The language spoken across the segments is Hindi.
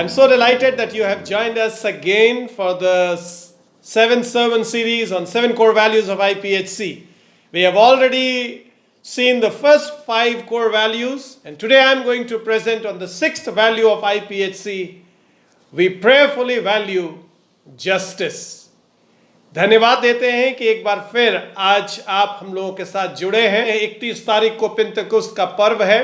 I'm so delighted that you have joined us again for the 7 sermon series on 7 core values of IPHC. We have already seen the first 5 core values, and today I'm going to present on the 6th value of IPHC. We prayerfully value justice. धन्यवाद देते हैं कि एक बार फिर आज आप हम लोगों के साथ जुड़े हैं। 31 तारीख को पेंटेकोस्ट का पर्व है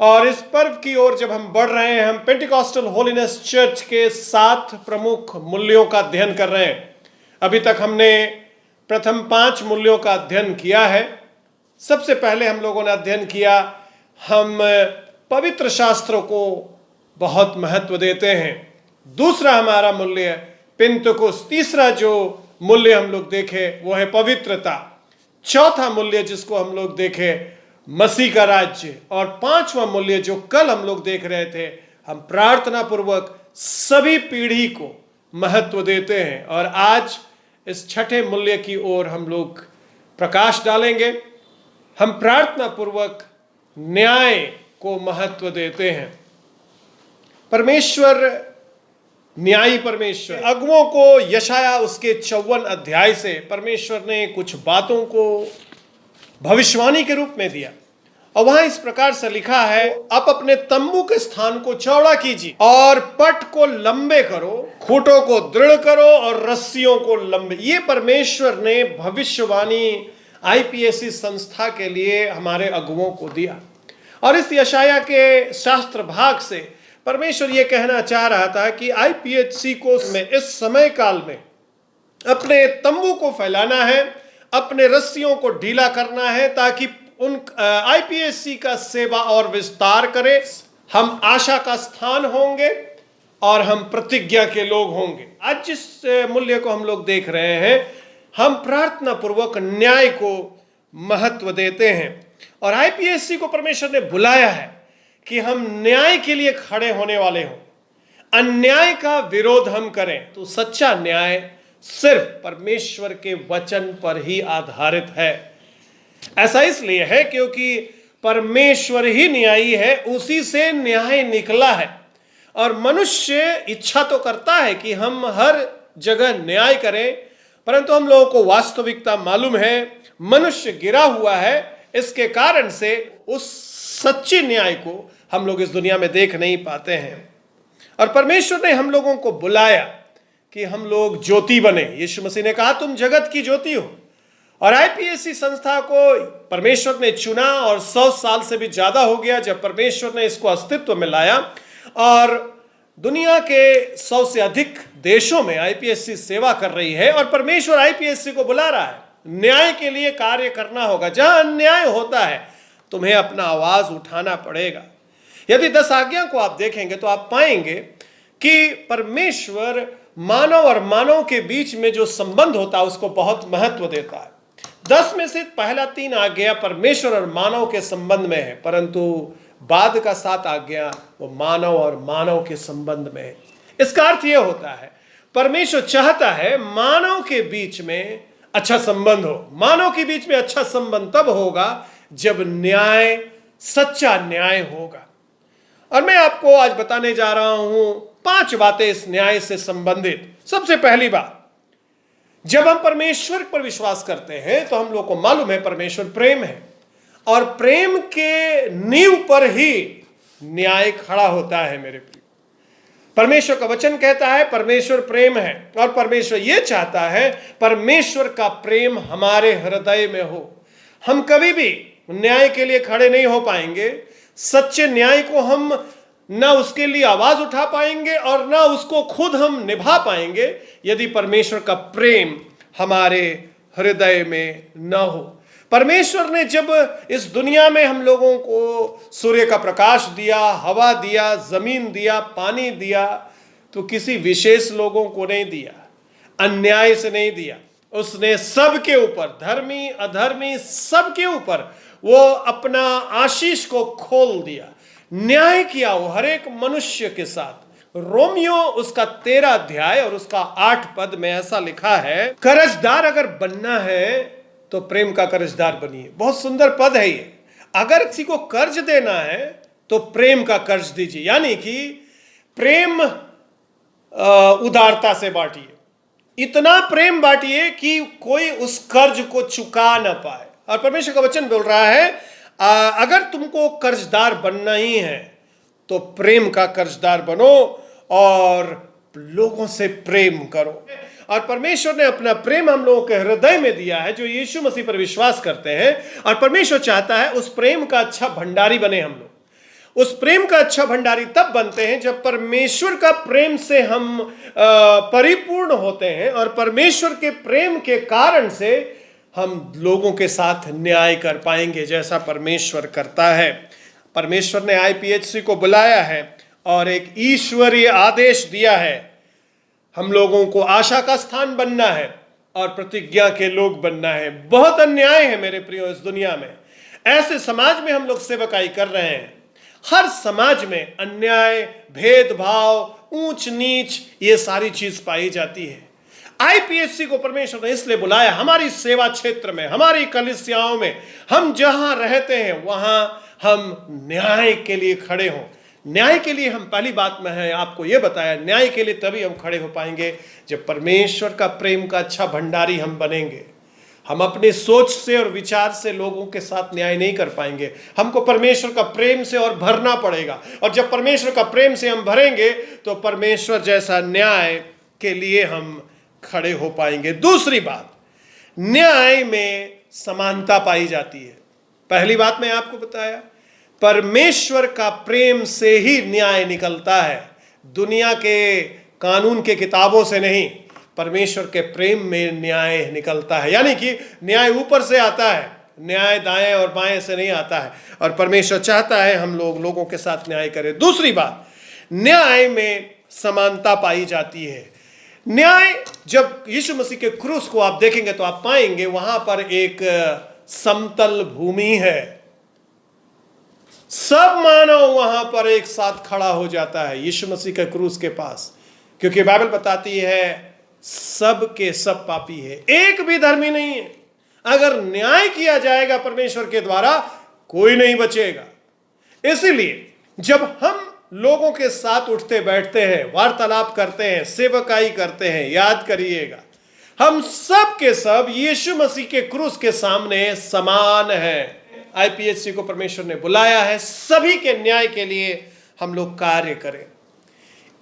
और इस पर्व की ओर जब हम बढ़ रहे हैं, हम पेंटिकॉस्टल होलीनेस चर्च के 7 प्रमुख मूल्यों का अध्ययन कर रहे हैं। अभी तक हमने प्रथम 5 मूल्यों का अध्ययन किया है। सबसे पहले हम लोगों ने अध्ययन किया, हम पवित्र शास्त्रों को बहुत महत्व देते हैं। दूसरा हमारा मूल्य पेंटेकोस्ट, तीसरा जो मूल्य हम लोग देखे वो है पवित्रता। चौथा मूल्य जिसको हम लोग देखे मसीह का राज्य, और 5वां मूल्य जो कल हम लोग देख रहे थे, हम प्रार्थना पूर्वक सभी पीढ़ी को महत्व देते हैं। और आज इस छठे मूल्य की ओर हम लोग प्रकाश डालेंगे। हम प्रार्थना पूर्वक न्याय को महत्व देते हैं। परमेश्वर न्यायी परमेश्वर, अगुओं को यशाया उसके 54 अध्याय से परमेश्वर ने कुछ बातों को भविष्यवाणी के रूप में दिया और वहां इस प्रकार से लिखा है, आप अपने तंबू के स्थान को चौड़ा कीजिए और पट को लंबे करो, खूंटों को दृढ़ करो और रस्सियों को लंबे। ये परमेश्वर ने भविष्यवाणी आईपीएससी संस्था के लिए हमारे अगुओं को दिया। और इस यशाया के शास्त्र भाग से परमेश्वर ये कहना चाह रहा था कि आईपीएचसी को इस समय काल में अपने तंबू को फैलाना है, अपने रस्सियों को ढीला करना है, ताकि उन आईपीएचसी का सेवा और विस्तार करे। हम आशा का स्थान होंगे और हम प्रतिज्ञा के लोग होंगे। आज जिस मूल्य को हम लोग देख रहे हैं, हम प्रार्थना पूर्वक न्याय को महत्व देते हैं और आईपीएचसी को परमेश्वर ने बुलाया है कि हम न्याय के लिए खड़े होने वाले हों, अन्याय का विरोध हम करें। तो सच्चा न्याय सिर्फ परमेश्वर के वचन पर ही आधारित है। ऐसा इसलिए है क्योंकि परमेश्वर ही न्यायी है, उसी से न्याय निकला है। और मनुष्य इच्छा तो करता है कि हम हर जगह न्याय करें, परंतु हम लोगों को वास्तविकता मालूम है, मनुष्य गिरा हुआ है। इसके कारण से उस सच्चे न्याय को हम लोग इस दुनिया में देख नहीं पाते हैं। और परमेश्वर ने हम लोगों को बुलाया कि हम लोग ज्योति बने। यीशु मसीह ने कहा, तुम जगत की ज्योति हो। और आईपीएससी संस्था को परमेश्वर ने चुना और 100 साल से भी ज्यादा हो गया जब परमेश्वर ने इसको अस्तित्व में लाया। और दुनिया के 100 से अधिक देशों में आईपीएससी सेवा कर रही है और परमेश्वर आईपीएससी को बुला रहा है। न्याय के लिए कार्य करना होगा। जहां अन्याय होता है तुम्हें अपना आवाज उठाना पड़ेगा। यदि 10 आज्ञा को आप देखेंगे तो आप पाएंगे कि परमेश्वर मानव और मानव के बीच में जो संबंध होता है उसको बहुत महत्व देता है। 10 में से पहला 3 आज्ञा परमेश्वर और मानव के संबंध में है, परंतु बाद का 7 आज्ञा वो मानव और मानव के संबंध में है। इसका अर्थ यह होता है, परमेश्वर चाहता है मानव के बीच में अच्छा संबंध हो। मानव के बीच में अच्छा संबंध तब होगा जब न्याय, सच्चा न्याय होगा। और मैं आपको आज बताने जा रहा हूं 5 बातें इस न्याय से संबंधित। सबसे पहली बात, जब हम परमेश्वर पर विश्वास करते हैं तो हम लोग को मालूम है परमेश्वर प्रेम है और प्रेम के नींव पर ही न्याय खड़ा होता है। मेरे प्रिय, परमेश्वर का वचन कहता है परमेश्वर प्रेम है और परमेश्वर यह चाहता है परमेश्वर का प्रेम हमारे हृदय में हो। हम कभी भी न्याय के लिए खड़े नहीं हो पाएंगे। सच्चे न्याय को हम ना उसके लिए आवाज उठा पाएंगे और ना उसको खुद हम निभा पाएंगे यदि परमेश्वर का प्रेम हमारे हृदय में न हो। परमेश्वर ने जब इस दुनिया में हम लोगों को सूर्य का प्रकाश दिया, हवा दिया, जमीन दिया, पानी दिया, तो किसी विशेष लोगों को नहीं दिया, अन्याय से नहीं दिया। उसने सबके ऊपर, धर्मी अधर्मी सबके ऊपर वो अपना आशीष को खोल दिया, न्याय किया वो हर एक मनुष्य के साथ। रोमियो उसका 13 अध्याय और उसका 8 पद में ऐसा लिखा है, कर्जदार अगर बनना है तो प्रेम का कर्जदार बनिए। बहुत सुंदर पद है ये। अगर किसी को कर्ज देना है तो प्रेम का कर्ज दीजिए। यानी कि प्रेम उदारता से बांटिए, इतना प्रेम बांटिए कि कोई उस कर्ज को चुका ना पाए। और परमेश्वर का वचन बोल रहा है अगर तुमको कर्जदार बनना ही है तो प्रेम का कर्जदार बनो और लोगों से प्रेम करो। और परमेश्वर ने अपना प्रेम हम लोगों के हृदय में दिया है जो यीशु मसीह पर विश्वास करते हैं। और परमेश्वर चाहता है उस प्रेम का अच्छा भंडारी बने हम लोग। उस प्रेम का अच्छा भंडारी तब बनते हैं जब परमेश्वर का प्रेम से हम परिपूर्ण होते हैं और परमेश्वर के प्रेम के कारण से हम लोगों के साथ न्याय कर पाएंगे जैसा परमेश्वर करता है। परमेश्वर ने IPHC को बुलाया है और एक ईश्वरीय आदेश दिया है। हम लोगों को आशा का स्थान बनना है और प्रतिज्ञा के लोग बनना है। बहुत अन्याय है मेरे प्रियो इस दुनिया में। ऐसे समाज में हम लोग सेवकाई कर रहे हैं। हर समाज में अन्याय, भेदभाव, ऊंच नीच, ये सारी चीज पाई जाती है। IPHC को परमेश्वर ने इसलिए बुलाया हमारी सेवा क्षेत्र में, हमारी कलीसियाओं में, हम जहां रहते हैं वहां हम न्याय के लिए खड़े हों। न्याय के लिए हम पहली बात में है आपको यह बताया, न्याय के लिए तभी हम खड़े हो पाएंगे जब परमेश्वर का प्रेम का अच्छा भंडारी हम बनेंगे। हम अपने सोच से और विचार से लोगों के साथ न्याय नहीं कर पाएंगे। हमको परमेश्वर का प्रेम से और भरना पड़ेगा। और जब परमेश्वर का प्रेम से हम भरेंगे तो परमेश्वर जैसा न्याय के लिए हम खड़े हो पाएंगे। दूसरी बात, न्याय में समानता पाई जाती है। पहली बात मैं आपको बताया, परमेश्वर का प्रेम से ही न्याय निकलता है, दुनिया के कानून के किताबों से नहीं। परमेश्वर के प्रेम में न्याय निकलता है, यानी कि न्याय ऊपर से आता है, न्याय दाएं और बाएं से नहीं आता है। और परमेश्वर चाहता है हम लोगों के साथ न्याय करें। दूसरी बात, न्याय में समानता पाई जाती है। न्याय, जब यीशु मसीह के क्रूस को आप देखेंगे तो आप पाएंगे वहां पर एक समतल भूमि है। सब मानव वहां पर एक साथ खड़ा हो जाता है यीशु मसीह के क्रूस के पास, क्योंकि बाइबल बताती है सब के सब पापी है, एक भी धर्मी नहीं है। अगर न्याय किया जाएगा परमेश्वर के द्वारा कोई नहीं बचेगा। इसलिए जब हम लोगों के साथ उठते बैठते हैं, वार्तालाप करते हैं, सेवकाई करते हैं, याद करिएगा हम सब के सब यीशु मसीह के क्रूस के सामने समान हैं। IPHC को परमेश्वर ने बुलाया है सभी के न्याय के लिए हम लोग कार्य करें।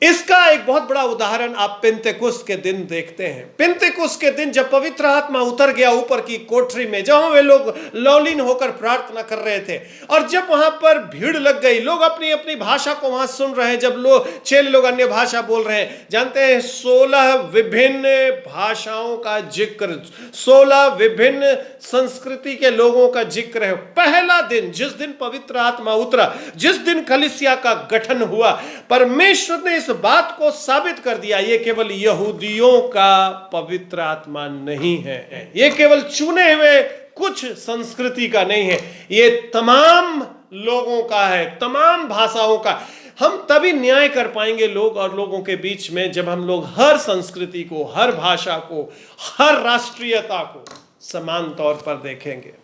इसका एक बहुत बड़ा उदाहरण आप पेंतेकुस्त के दिन देखते हैं। पेंतेकुस्त के दिन जब पवित्र आत्मा उतर गया ऊपर की कोठरी में, जहां वे लोग लौलीन होकर प्रार्थना कर रहे थे, और जब वहां पर भीड़ लग गई, लोग अपनी अपनी भाषा को वहां सुन रहे हैं, जब लोग 6 लोग अन्य भाषा बोल रहे हैं, जानते हैं 16 विभिन्न भाषाओं का जिक्र, 16 विभिन्न संस्कृति के लोगों का जिक्र है। पहला दिन, जिस दिन पवित्र आत्मा उतरा, जिस दिन कलीसिया का गठन हुआ, परमेश्वर ने इस बात को साबित कर दिया ये केवल यहूदियों का पवित्र आत्मा नहीं है, ये केवल चुने हुए कुछ संस्कृति का नहीं है, ये तमाम लोगों का है, तमाम भाषाओं का। हम तभी न्याय कर पाएंगे लोग और लोगों के बीच में जब हम लोग हर संस्कृति को, हर भाषा को, हर राष्ट्रीयता को समान तौर पर देखेंगे।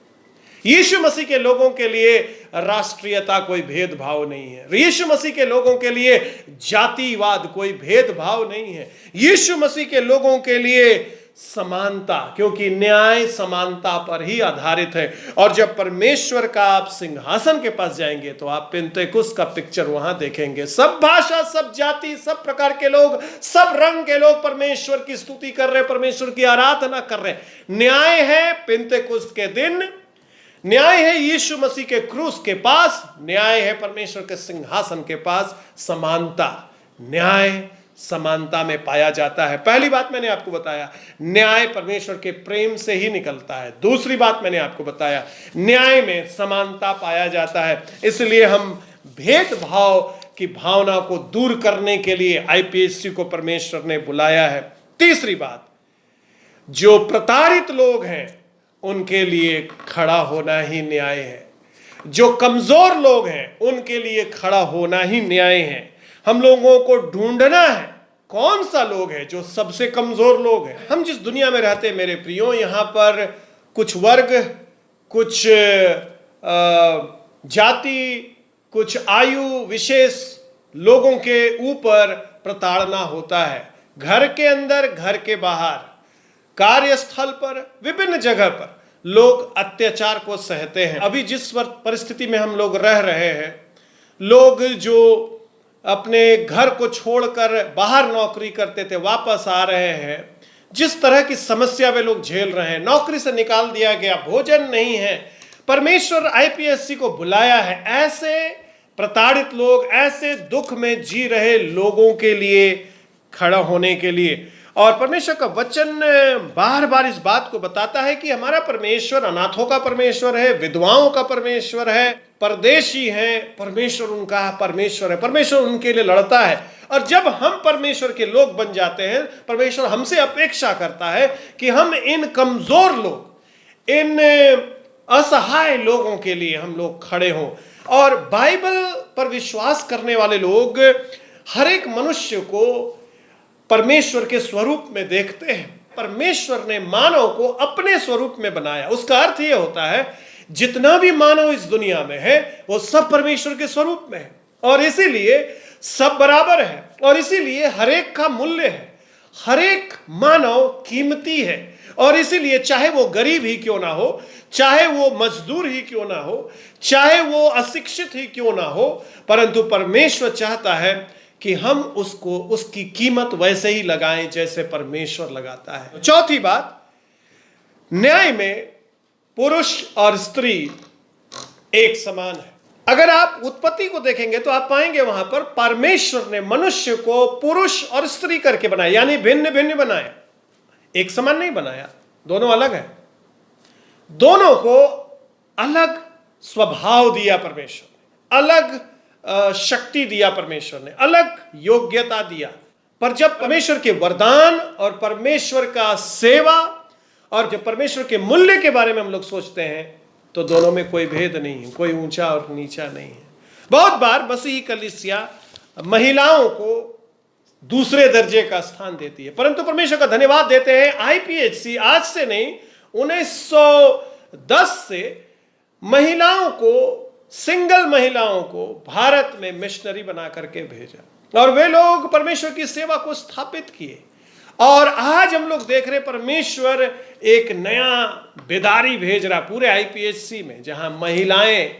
यीशु मसीह के लोगों के लिए राष्ट्रीयता कोई भेदभाव नहीं है। यीशु मसीह के लोगों के लिए जातिवाद कोई भेदभाव नहीं है। यीशु मसीह के लोगों के लिए समानता, क्योंकि न्याय समानता पर ही आधारित है। और जब परमेश्वर का आप सिंहासन के पास जाएंगे तो आप पेंतेकुस्त का पिक्चर वहां देखेंगे। सब भाषा, सब जाति, सब प्रकार के लोग, सब रंग के लोग परमेश्वर की स्तुति कर रहे, परमेश्वर की आराधना कर रहे। न्याय है पेंतेकुस्त के दिन, न्याय है यीशु मसीह के क्रूस के पास, न्याय है परमेश्वर के सिंहासन के पास। समानता, न्याय समानता में पाया जाता है। पहली बात मैंने आपको बताया, न्याय परमेश्वर के प्रेम से ही निकलता है। दूसरी बात मैंने आपको बताया, न्याय में समानता पाया जाता है। इसलिए हम भेदभाव की भावना को दूर करने के लिए IPHC को परमेश्वर ने बुलाया है। तीसरी बात, जो प्रताड़ित लोग हैं उनके लिए खड़ा होना ही न्याय है। जो कमजोर लोग हैं उनके लिए खड़ा होना ही न्याय है। हम लोगों को ढूंढना है कौन सा लोग है जो सबसे कमजोर लोग हैं। हम जिस दुनिया में रहते हैं मेरे प्रियो, यहाँ पर कुछ वर्ग, कुछ जाति, कुछ आयु विशेष लोगों के ऊपर प्रताड़ना होता है। घर के अंदर, घर के बाहर, कार्यस्थल पर, विभिन्न जगह पर लोग अत्याचार को सहते हैं। अभी जिस परिस्थिति में हम लोग रह रहे हैं, लोग जो अपने घर को छोड़कर बाहर नौकरी करते थे वापस आ रहे हैं, जिस तरह की समस्या वे लोग झेल रहे हैं, नौकरी से निकाल दिया गया, भोजन नहीं है, परमेश्वर आईपीएससी को बुलाया है ऐसे प्रताड़ित लोग, ऐसे दुख में जी रहे लोगों के लिए खड़ा होने के लिए। और परमेश्वर का वचन बार बार इस बात को बताता है कि हमारा परमेश्वर अनाथों का परमेश्वर है, विधवाओं का परमेश्वर है, परदेशी है, परमेश्वर उनका परमेश्वर है, परमेश्वर उनके लिए लड़ता है। और जब हम परमेश्वर के लोग बन जाते हैं, परमेश्वर हमसे अपेक्षा करता है कि हम इन कमजोर लोग, इन असहाय लोगों के लिए हम लोग खड़े हों। और बाइबल पर विश्वास करने वाले लोग हर एक मनुष्य को परमेश्वर के स्वरूप में देखते हैं। परमेश्वर ने मानव को अपने स्वरूप में बनाया। उसका अर्थ यह होता है जितना भी मानव इस दुनिया में है वो सब परमेश्वर के स्वरूप में है, और इसीलिए सब बराबर है, और इसीलिए हर एक का मूल्य है। हर एक मानव कीमती है, और इसीलिए चाहे वो गरीब ही क्यों ना हो, चाहे वो मजदूर ही क्यों ना हो, चाहे वो अशिक्षित ही क्यों ना हो, परंतु परमेश्वर चाहता है कि हम उसको, उसकी कीमत वैसे ही लगाएं जैसे परमेश्वर लगाता है। चौथी बात, न्याय में पुरुष और स्त्री एक समान है। अगर आप उत्पत्ति को देखेंगे तो आप पाएंगे वहां पर परमेश्वर ने मनुष्य को पुरुष और स्त्री करके बनाया, यानी भिन्न भिन्न बनाया, एक समान नहीं बनाया, दोनों अलग है। दोनों को अलग स्वभाव दिया परमेश्वर ने, अलग शक्ति दिया परमेश्वर ने, अलग योग्यता दिया। पर जब परमेश्वर के वरदान और परमेश्वर का सेवा और जब परमेश्वर के मूल्य के बारे में हम लोग सोचते हैं तो दोनों में कोई भेद नहीं है, कोई ऊंचा और नीचा नहीं है। बहुत बार मसीही कलीसिया महिलाओं को दूसरे दर्जे का स्थान देती है, परंतु परमेश्वर का धन्यवाद देते हैं, आईपीएचसी आज से नहीं 1910 से महिलाओं को, सिंगल महिलाओं को भारत में मिशनरी बना करके भेजा, और वे लोग परमेश्वर की सेवा को स्थापित किए। और आज हम लोग देख रहे परमेश्वर एक नया बेदारी भेज रहा पूरे आईपीएचसी में, जहां महिलाएं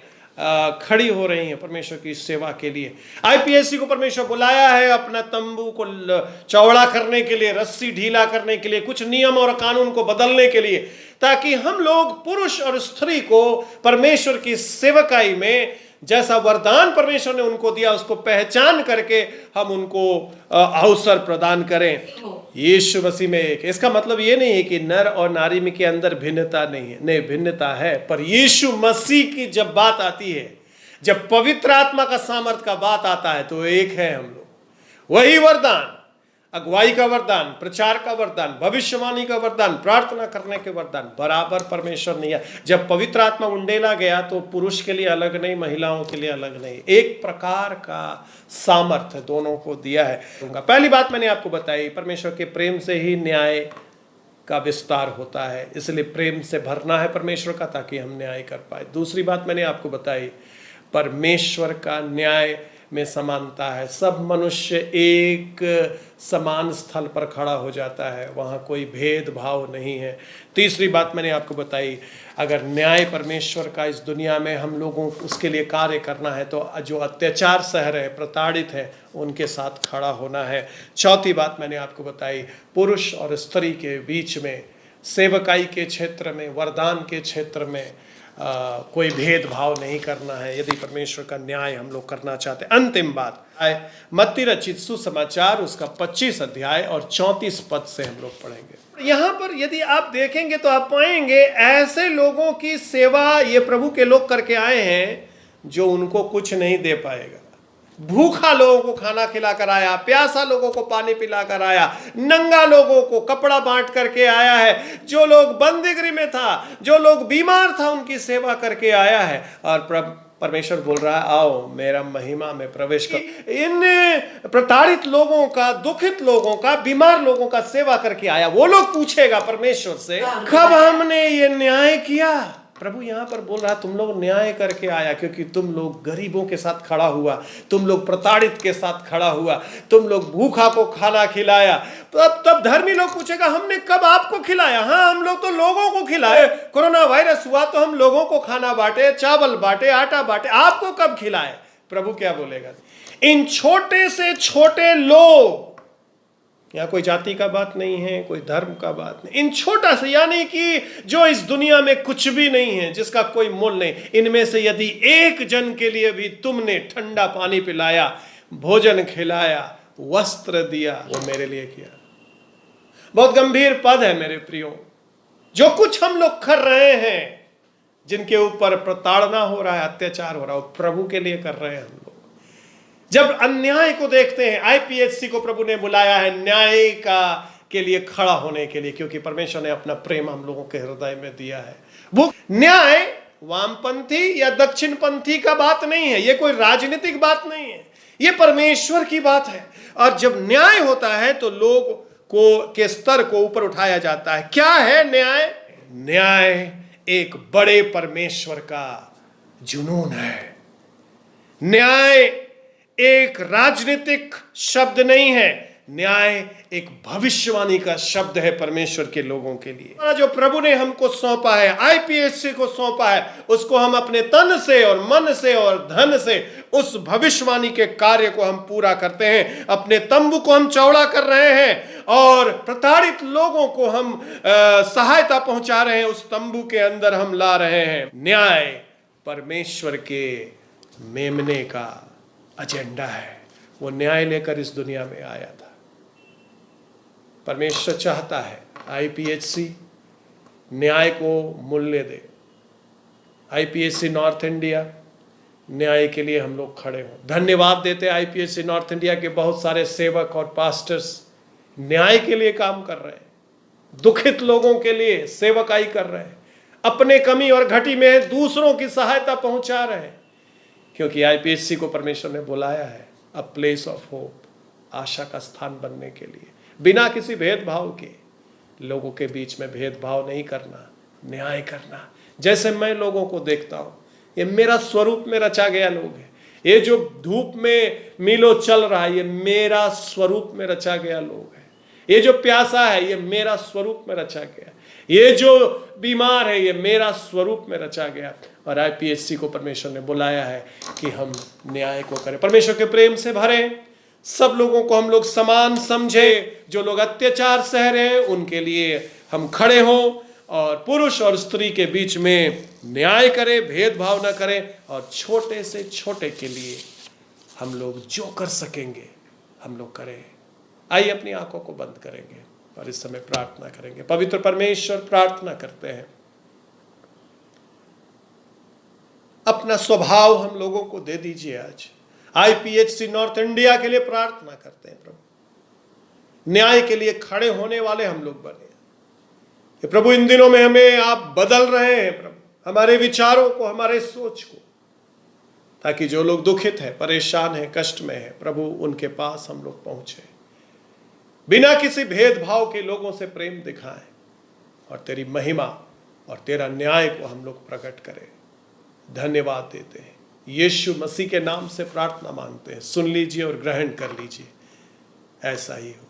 खड़ी हो रही हैं परमेश्वर की सेवा के लिए। आईपीएचसी को परमेश्वर बुलाया है अपना तंबू को चौड़ा करने के लिए, रस्सी ढीला करने के लिए, कुछ नियम और कानून को बदलने के लिए, ताकि हम लोग पुरुष और स्त्री को परमेश्वर की सेवकाई में जैसा वरदान परमेश्वर ने उनको दिया उसको पहचान करके हम उनको अवसर प्रदान करें यीशु मसीह में एक। इसका मतलब ये नहीं है कि नर और नारी में के अंदर भिन्नता नहीं है, नहीं, भिन्नता है, पर यीशु मसीह की जब बात आती है, जब पवित्र आत्मा का सामर्थ का बात आता है तो एक है हम लोग। वही वरदान, अगुवाई का वरदान, प्रचार का वरदान, भविष्यवाणी का वरदान, प्रार्थना करने के वरदान बराबर परमेश्वर ने दिया। जब पवित्र आत्मा उंडेला गया तो पुरुष के लिए अलग नहीं, महिलाओं के लिए अलग नहीं, एक प्रकार का सामर्थ्य दोनों को दिया है। पहली बात मैंने आपको बताई, परमेश्वर के प्रेम से ही न्याय का विस्तार होता है, इसलिए प्रेम से भरना है परमेश्वर का ताकि हम न्याय कर पाए। दूसरी बात मैंने आपको बताई, परमेश्वर का न्याय में समानता है, सब मनुष्य एक समान स्थल पर खड़ा हो जाता है, वहाँ कोई भेदभाव नहीं है। तीसरी बात मैंने आपको बताई, अगर न्याय परमेश्वर का इस दुनिया में हम लोगों को उसके लिए कार्य करना है तो जो अत्याचार सह रहे, प्रताड़ित है, उनके साथ खड़ा होना है। चौथी बात मैंने आपको बताई, पुरुष और स्त्री के बीच में सेवकाई के क्षेत्र में, वरदान के क्षेत्र में कोई भेदभाव नहीं करना है यदि परमेश्वर का न्याय हम लोग करना चाहते हैं। अंतिम बात है मत्ती रचित सुसमाचार उसका 25 अध्याय और 34 पद से हम लोग पढ़ेंगे। यहाँ पर यदि आप देखेंगे तो आप पाएंगे ऐसे लोगों की सेवा ये प्रभु के लोग करके आए हैं जो उनको कुछ नहीं दे पाएगा। भूखा लोगों को खाना खिलाकर आया, प्यासा लोगों को पानी पिलाकर आया, नंगा लोगों को कपड़ा बांट करके आया है, जो लोग बंदीगृह में था, जो लोग बीमार था, उनकी सेवा करके आया है। और परमेश्वर बोल रहा है आओ मेरा महिमा में प्रवेश कर। इन प्रताड़ित लोगों का, दुखित लोगों का, बीमार लोगों का सेवा करके आया। वो लोग पूछेगा परमेश्वर से कब हमने ये न्याय किया, प्रभु यहां पर बोल रहा है तुम लोग न्याय करके आया, क्योंकि तुम लोग गरीबों के साथ खड़ा हुआ, तुम लोग प्रताड़ित के साथ खड़ा हुआ, तुम लोग भूखा को खाना खिलाया। तब धर्मी लोग पूछेगा हमने कब आपको खिलाया? हाँ, हम लोग तो लोगों को खिलाए। कोरोना वायरस हुआ तो हम लोगों को खाना बांटे, चावल बांटे, आटा बांटे, आपको कब खिलाए? प्रभु क्या बोलेगा? इन छोटे से छोटे लोग, यहाँ कोई जाति का बात नहीं है, कोई धर्म का बात नहीं, इन छोटा से, यानी कि जो इस दुनिया में कुछ भी नहीं है, जिसका कोई मोल नहीं, इनमें से यदि एक जन के लिए भी तुमने ठंडा पानी पिलाया, भोजन खिलाया, वस्त्र दिया, वो मेरे लिए किया। बहुत गंभीर पद है मेरे प्रियो। जो कुछ हम लोग कर रहे हैं, जिनके ऊपर प्रताड़ना हो रहा है, अत्याचार हो रहा है, प्रभु के लिए कर रहे हैं हम लोग। जब अन्याय को देखते हैं, आईपीएचसी को प्रभु ने बुलाया है न्याय का के लिए खड़ा होने के लिए, क्योंकि परमेश्वर ने अपना प्रेम हम लोगों के हृदय में दिया है। वो न्याय वामपंथी या दक्षिणपंथी का बात नहीं है, ये कोई राजनीतिक बात नहीं है, ये परमेश्वर की बात है। और जब न्याय होता है तो लोग को के स्तर को ऊपर उठाया जाता है। क्या है न्याय? न्याय एक बड़े परमेश्वर का जुनून है। न्याय एक राजनीतिक शब्द नहीं है, न्याय एक भविष्यवाणी का शब्द है परमेश्वर के लोगों के लिए। जो प्रभु ने हमको सौंपा है, आईपीएचसी को सौंपा है, उसको हम अपने तन से और मन से और धन से उस भविष्यवाणी के कार्य को हम पूरा करते हैं। अपने तंबू को हम चौड़ा कर रहे हैं और प्रताड़ित लोगों को हम सहायता पहुंचा रहे हैं, उस तंबू के अंदर हम ला रहे हैं। न्याय परमेश्वर के मेमने का एजेंडा है। वो न्याय लेकर इस दुनिया में आया था। परमेश्वर चाहता है आईपीएचसी न्याय को मूल्य दे। आईपीएचसी नॉर्थ इंडिया न्याय के लिए हम लोग खड़े हों। धन्यवाद देते हैं आईपीएचसी नॉर्थ इंडिया के बहुत सारे सेवक और पास्टर्स न्याय के लिए काम कर रहे हैं, दुखित लोगों के लिए सेवकाई कर रहे हैं, अपने कमी और घटी में दूसरों की सहायता पहुंचा रहे हैं, क्योंकि आईपीएचसी को परमेश्वर ने बुलाया है अ प्लेस ऑफ होप, आशा का स्थान बनने के लिए। बिना किसी भेदभाव के, लोगों के बीच में भेदभाव नहीं करना, न्याय करना। जैसे मैं लोगों को देखता हूं, ये मेरा स्वरूप में रचा गया लोग है। ये जो धूप में मीलों चल रहा है, ये मेरा स्वरूप में रचा गया लोग है। ये जो प्यासा है, ये मेरा स्वरूप में रचा गया। ये जो बीमार है, ये मेरा स्वरूप में रचा गया। और आईपीएचसी को परमेश्वर ने बुलाया है कि हम न्याय को करें, परमेश्वर के प्रेम से भरे, सब लोगों को हम लोग समान समझे। जो लोग अत्याचार सह रहे हैं उनके लिए हम खड़े हों और पुरुष और स्त्री के बीच में न्याय करें, भेदभाव न करें। और छोटे से छोटे के लिए हम लोग जो कर सकेंगे हम लोग करें। आइए अपनी आंखों को बंद करेंगे और इस समय प्रार्थना करेंगे। पवित्र परमेश्वर, प्रार्थना करते हैं, अपना स्वभाव हम लोगों को दे दीजिए। आज आईपीएचसी नॉर्थ इंडिया के लिए प्रार्थना करते हैं प्रभु, न्याय के लिए खड़े होने वाले हम लोग बने। ये प्रभु इन दिनों में हमें आप बदल रहे हैं प्रभु, हमारे विचारों को, हमारे सोच को, ताकि जो लोग दुखित है, परेशान है, कष्ट में है, प्रभु उनके पास हम लोग पहुंचे, बिना किसी भेदभाव के लोगों से प्रेम दिखाएं और तेरी महिमा और तेरा न्याय को हम लोग प्रकट करें। धन्यवाद देते हैं, यीशु मसीह के नाम से प्रार्थना मांगते हैं। सुन लीजिए और ग्रहण कर लीजिए, ऐसा ही हो।